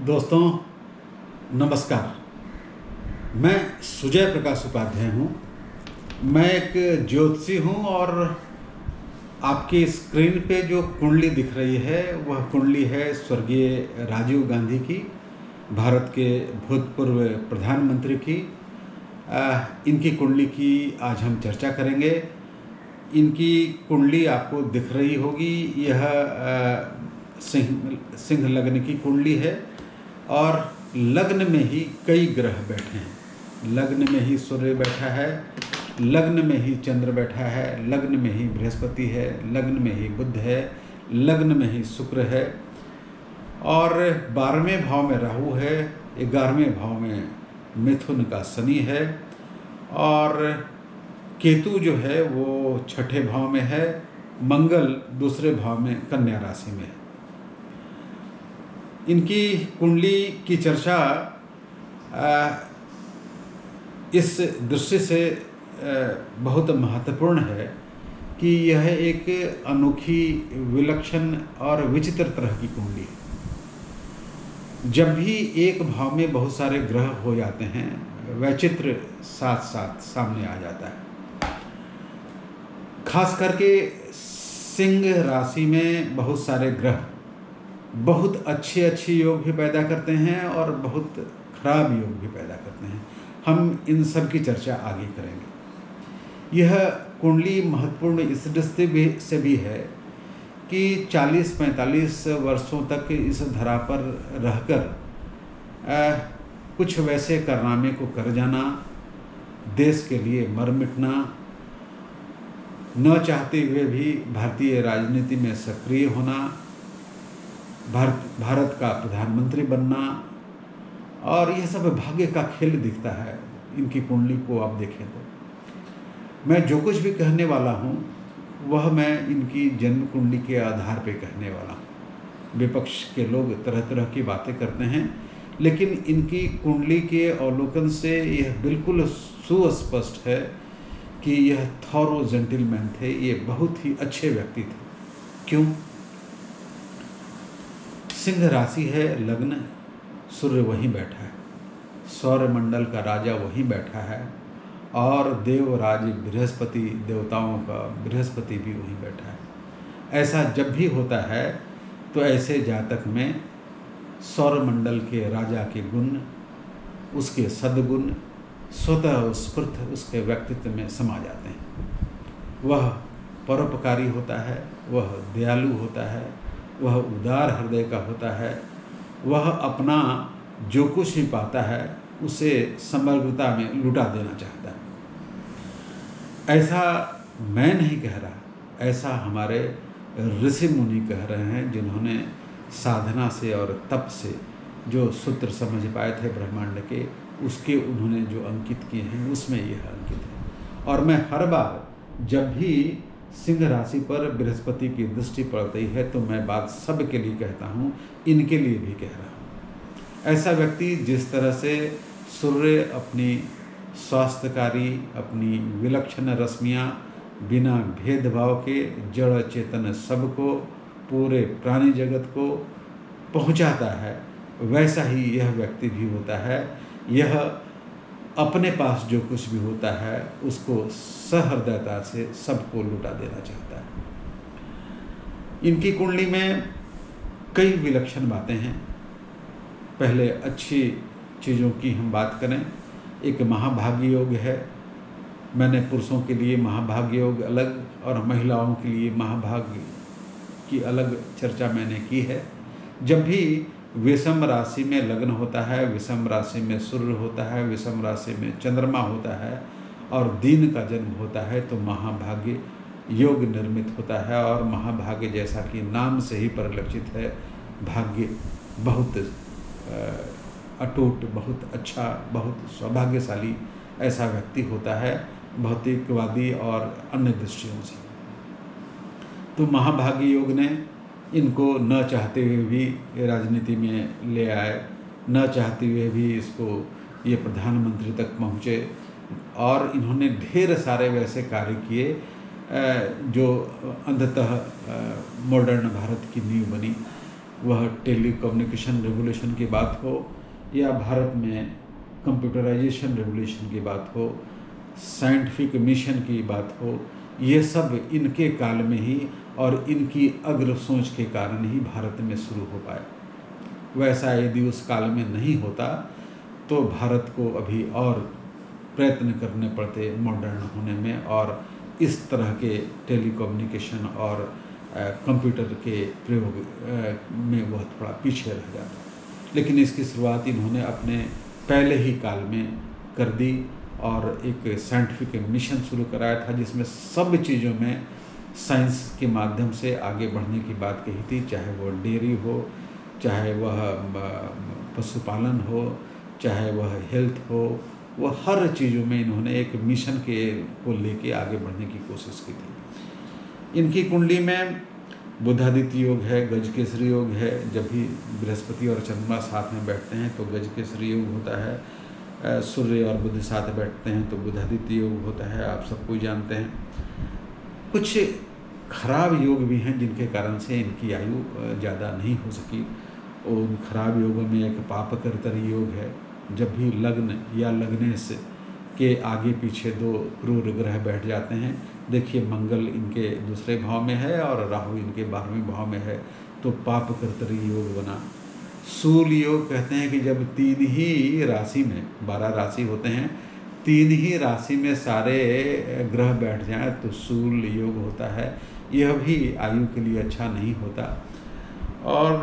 दोस्तों नमस्कार। मैं सुजय प्रकाश उपाध्याय हूँ। मैं एक ज्योतिषी हूँ और आपकी स्क्रीन पे जो कुंडली दिख रही है वह कुंडली है स्वर्गीय राजीव गांधी की, भारत के भूतपूर्व प्रधानमंत्री की। इनकी कुंडली की आज हम चर्चा करेंगे। इनकी कुंडली आपको दिख रही होगी। यह सिंह लग्न की कुंडली है और लग्न में ही कई ग्रह बैठे हैं। लग्न में ही सूर्य बैठा है, लग्न में ही चंद्र बैठा है, लग्न में ही बृहस्पति है, लग्न में ही बुध है, लग्न में ही शुक्र है और 12वें भाव में राहु है, 11वें भाव में मिथुन का शनि है और केतु जो है वो 6ठे भाव में है, मंगल दूसरे भाव में कन्या राशि में है। इनकी कुंडली की चर्चा इस दृष्टि से बहुत महत्वपूर्ण है कि यह एक अनोखी, विलक्षण और विचित्र तरह की कुंडली है। जब भी एक भाव में बहुत सारे ग्रह हो जाते हैं, वैचित्र साथ साथ सामने आ जाता है। खास करके सिंह राशि में बहुत सारे ग्रह बहुत अच्छे योग भी पैदा करते हैं और बहुत खराब योग भी पैदा करते हैं। हम इन सब की चर्चा आगे करेंगे। यह कुंडली महत्वपूर्ण इस दृष्टि से भी है कि 40-45 वर्षों तक इस धरा पर रहकर कुछ वैसे कारनामे को कर जाना, देश के लिए मर मिटना, न चाहते हुए भी भारतीय राजनीति में सक्रिय होना, भारत का प्रधानमंत्री बनना, और यह सब भाग्य का खेल दिखता है। इनकी कुंडली को आप देखें तो मैं जो कुछ भी कहने वाला हूँ वह मैं इनकी जन्म कुंडली के आधार पे कहने वाला हूँ। विपक्ष के लोग तरह तरह की बातें करते हैं, लेकिन इनकी कुंडली के अवलोकन से यह बिल्कुल सुस्पष्ट है कि यह थॉरो जेंटलमैन थे। ये बहुत ही अच्छे व्यक्ति थे। क्यों? सिंह राशि है, लग्न, सूर्य वहीं बैठा है, सौर मंडल का राजा वहीं बैठा है और देवराज बृहस्पति, देवताओं का बृहस्पति भी वहीं बैठा है। ऐसा जब भी होता है तो ऐसे जातक में सौर मंडल के राजा के गुण, उसके सद्गुण स्वतः स्फूर्त उसके व्यक्तित्व में समा जाते हैं। वह परोपकारी होता है, वह दयालु होता है, वह उदार हृदय का होता है, वह अपना जो कुछ भी पाता है उसे समग्रता में लुटा देना चाहता है। ऐसा मैं नहीं कह रहा, ऐसा हमारे ऋषि मुनि कह रहे हैं, जिन्होंने साधना से और तप से जो सूत्र समझ पाए थे ब्रह्मांड के, उसके उन्होंने जो अंकित किए हैं उसमें यह अंकित है। और मैं हर बार जब भी सिंह राशि पर बृहस्पति की दृष्टि पड़ती है तो मैं बात सब के लिए कहता हूँ, इनके लिए भी कह रहा हूँ। ऐसा व्यक्ति जिस तरह से सूर्य अपनी स्वास्थ्यकारी, अपनी विलक्षण रश्मियाँ बिना भेदभाव के जड़ चेतन सबको, पूरे प्राणी जगत को पहुँचाता है, वैसा ही यह व्यक्ति भी होता है। यह अपने पास जो कुछ भी होता है उसको सहृदयता से सबको लुटा देना चाहता है। इनकी कुंडली में कई विलक्षण बातें हैं। पहले अच्छी चीज़ों की हम बात करें, एक महाभाग्य योग है। मैंने पुरुषों के लिए महाभाग्य योग अलग और महिलाओं के लिए महाभाग्य की अलग चर्चा मैंने की है। जब भी विषम राशि में लग्न होता है, विषम राशि में सूर्य होता है, विषम राशि में चंद्रमा होता है और दिन का जन्म होता है तो महाभाग्य योग निर्मित होता है। और महाभाग्य जैसा कि नाम से ही परिलक्षित है, भाग्य बहुत अटूट, बहुत अच्छा, बहुत सौभाग्यशाली ऐसा व्यक्ति होता है भौतिकवादी और अन्य दृष्टियों से। तो महाभाग्य योग ने इनको न चाहते हुए भी राजनीति में ले आए, न चाहते हुए भी इसको ये प्रधानमंत्री तक पहुँचे और इन्होंने ढेर सारे वैसे कार्य किए जो अंततः मॉडर्न भारत की नींव बनी। वह टेलीकम्युनिकेशन रेवोल्यूशन की बात हो या भारत में कंप्यूटराइजेशन रेवोल्यूशन की बात हो, साइंटिफिक मिशन की बात हो, ये सब इनके काल में ही और इनकी अग्र सोच के कारण ही भारत में शुरू हो पाया। वैसा यदि उस काल में नहीं होता तो भारत को अभी और प्रयत्न करने पड़ते मॉडर्न होने में, और इस तरह के टेलीकम्युनिकेशन और कंप्यूटर के प्रयोग में वह थोड़ा पीछे रह जाता। लेकिन इसकी शुरुआत इन्होंने अपने पहले ही काल में कर दी और एक साइंटिफिक मिशन शुरू कराया था जिसमें सब चीज़ों में साइंस के माध्यम से आगे बढ़ने की बात कही थी, चाहे वह डेयरी हो, चाहे वह पशुपालन हो, चाहे वह हेल्थ हो, वह हर चीज़ों में इन्होंने एक मिशन को लेके आगे बढ़ने की कोशिश की थी। इनकी कुंडली में बुधादित्य योग है, गजकेसरी योग है। जब भी बृहस्पति और चंद्रमा साथ में बैठते हैं तो गजकेसरी योग होता है, सूर्य और बुध साथ बैठते हैं तो बुधादित्य योग होता है, आप सब कोई जानते हैं। कुछ खराब योग भी हैं जिनके कारण से इनकी आयु ज़्यादा नहीं हो सकी। उन खराब योगों में एक पापकर्तरी योग है। जब भी लग्न या लग्नेश के आगे पीछे दो क्रूर ग्रह बैठ जाते हैं, देखिए मंगल इनके दूसरे भाव में है और राहु इनके 12वें भाव में है, तो पापकर्तरी योग बना। शूल योग कहते हैं कि जब 3 ही राशि में, 12 राशि होते हैं, 3 ही राशि में सारे ग्रह बैठ जाएं तो शूल योग होता है। यह भी आयु के लिए अच्छा नहीं होता। और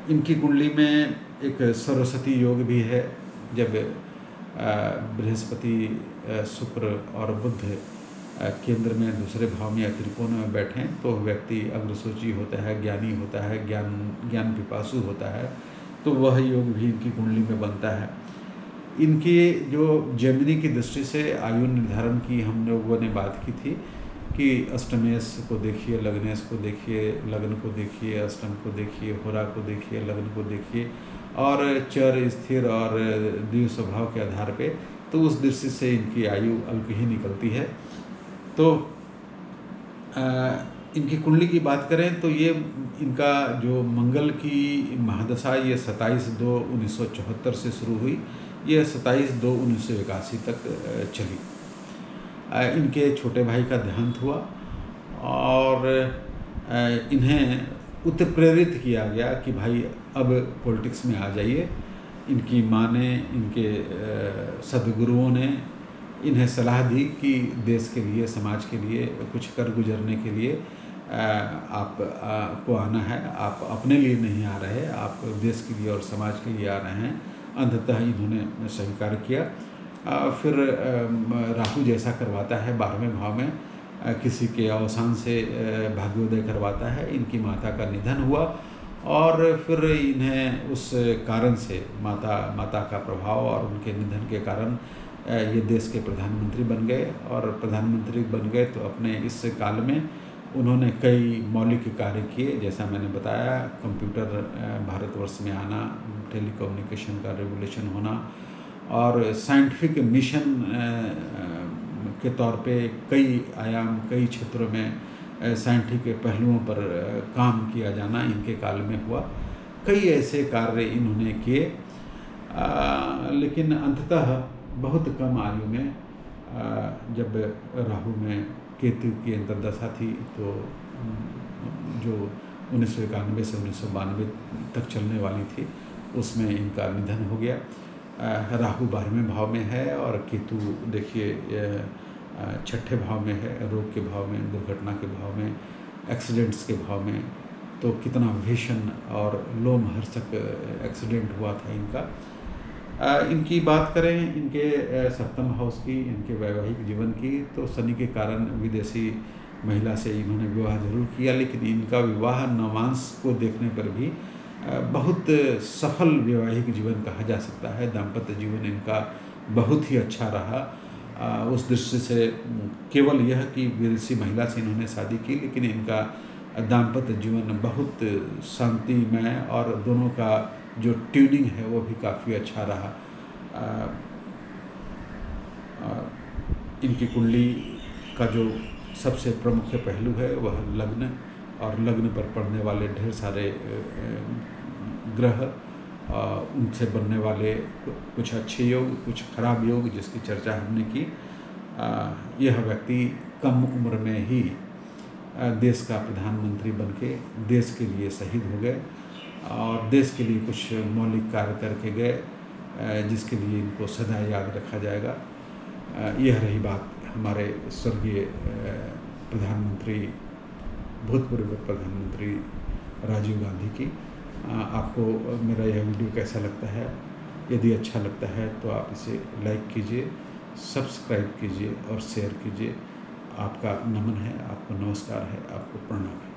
इनकी कुंडली में एक सरस्वती योग भी है। जब बृहस्पति, शुक्र और बुध केंद्र में दूसरे भाव में या त्रिकोण में बैठें तो व्यक्ति अग्रसूची होता है, ज्ञानी होता है, ज्ञान पिपासु होता है, तो वह योग भी इनकी कुंडली में बनता है। इनकी जो जेमिनी की दृष्टि से आयु निर्धारण की हम लोगों ने बात की थी कि अष्टमेश को देखिए, लग्नेश को देखिए, लग्न को देखिए, अष्टम को देखिए, होरा को देखिए, लग्न को देखिए, और चर, स्थिर और द्वितीय स्वभाव के आधार पे, तो उस दृष्टि से इनकी आयु अल्प ही निकलती है। तो इनकी कुंडली की बात करें तो ये इनका जो मंगल की महादशा ये 27/2/1974 से शुरू हुई, ये 27/2/1981 तक चली। इनके छोटे भाई का देहांत हुआ और इन्हें उत्प्रेरित किया गया कि भाई अब पॉलिटिक्स में आ जाइए। इनकी माँ ने, इनके सदगुरुओं ने इन्हें सलाह दी कि देश के लिए, समाज के लिए कुछ कर गुजरने के लिए आप को आना है। आप अपने लिए नहीं आ रहे, आप देश के लिए और समाज के लिए आ रहे हैं। अंततः इन्होंने स्वीकार किया। फिर राहु जैसा करवाता है 12वें भाव में, किसी के अवसान से भाग्योदय करवाता है। इनकी माता का निधन हुआ और फिर इन्हें उस कारण से माता का प्रभाव और उनके निधन के कारण ये देश के प्रधानमंत्री बन गए। और प्रधानमंत्री बन गए तो अपने इस काल में उन्होंने कई मौलिक कार्य किए, जैसा मैंने बताया, कंप्यूटर भारतवर्ष में आना, टेलीकम्युनिकेशन का रेवोल्यूशन होना और साइंटिफिक मिशन के तौर पे कई आयाम, कई क्षेत्रों में साइंटिफिक पहलुओं पर काम किया जाना इनके काल में हुआ। कई ऐसे कार्य इन्होंने किए, लेकिन अंततः बहुत कम आयु में, जब राहु में केतु की अंतर्दशा थी तो जो 1991 से 1992 तक चलने वाली थी, उसमें इनका निधन हो गया। राहु 12वें भाव में है और केतु देखिए 6ठे भाव में है, रोग के भाव में, दुर्घटना के भाव में, एक्सीडेंट्स के भाव में। तो कितना भीषण और लोमहर्षक एक्सीडेंट हुआ था इनका। इनकी बात करें इनके 7म हाउस की, इनके वैवाहिक जीवन की, तो शनि के कारण विदेशी महिला से इन्होंने विवाह जरूर किया, लेकिन इनका विवाह नवांश को देखने पर भी बहुत सफल वैवाहिक जीवन कहा जा सकता है। दाम्पत्य जीवन इनका बहुत ही अच्छा रहा। उस दृष्टि से केवल यह कि विदेशी महिला से इन्होंने शादी की, लेकिन इनका दाम्पत्य जीवन बहुत शांतिमय और दोनों का जो ट्यूनिंग है वो भी काफ़ी अच्छा रहा। इनकी कुंडली का जो सबसे प्रमुख पहलू है वह लग्न, और लग्न पर पड़ने वाले ढेर सारे ग्रह, उनसे बनने वाले कुछ अच्छे योग, कुछ खराब योग, जिसकी चर्चा हमने की। यह व्यक्ति कम उम्र में ही देश का प्रधानमंत्री बनके देश के लिए शहीद हो गए और देश के लिए कुछ मौलिक कार्य करके गए, जिसके लिए इनको सदा याद रखा जाएगा। यह रही बात हमारे स्वर्गीय प्रधानमंत्री, भूतपूर्व प्रधानमंत्री राजीव गांधी की। आपको मेरा यह वीडियो कैसा लगता है? यदि अच्छा लगता है तो आप इसे लाइक कीजिए, सब्सक्राइब कीजिए और शेयर कीजिए। आपका नमन है, आपको नमस्कार है, आपको प्रणाम है।